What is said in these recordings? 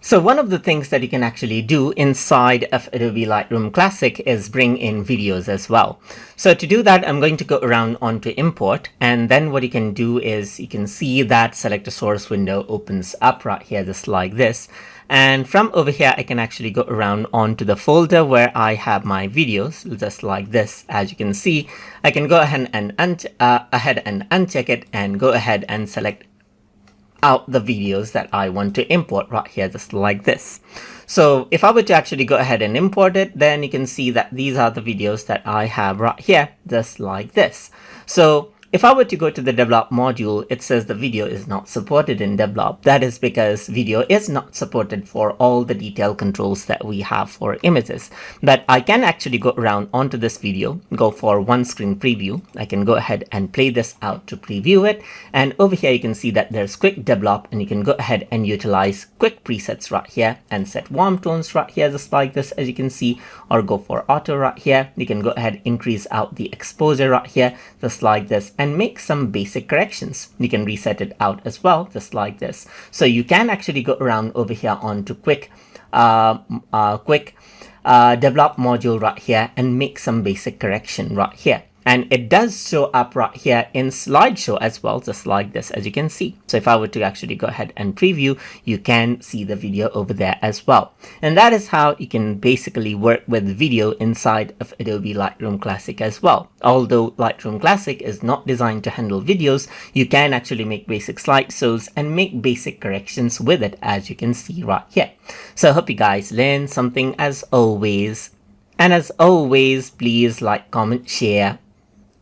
So one of the things that you can actually do inside of Adobe Lightroom Classic is bring in videos as well. So to do that, I'm going to go around onto import, and then what you can do is you can see that select a source window opens up right here just like this. And from over here, I can actually go around onto the folder where I have my videos just like this. As you can see, I can go ahead and uncheck it and go ahead and select out the videos that I want to import right here just like this. So if I were to actually go ahead and import it, then you can see that these are the videos that I have right here just like this. So if I were to go to the develop module, it says the video is not supported in develop. That is because video is not supported for all the detail controls that we have for images. But I can actually go around onto this video, go for one screen preview. I can go ahead and play this out to preview it. And over here, you can see that there's quick develop, and you can go ahead and utilize quick presets right here and set warm tones right here, just like this, as you can see, or go for auto right here. You can go ahead, increase out the exposure right here, just like this, and make some basic corrections. You can reset it out as well, just like this. So you can actually go around over here onto quick develop module right here and make some basic correction right here. And it does show up right here in slideshow as well, just like this, as you can see. So if I were to actually go ahead and preview, you can see the video over there as well. And that is how you can basically work with video inside of Adobe Lightroom Classic as well. Although Lightroom Classic is not designed to handle videos, you can actually make basic slideshows and make basic corrections with it, as you can see right here. So I hope you guys learned something as always. And as always, please like, comment, share,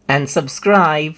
and subscribe.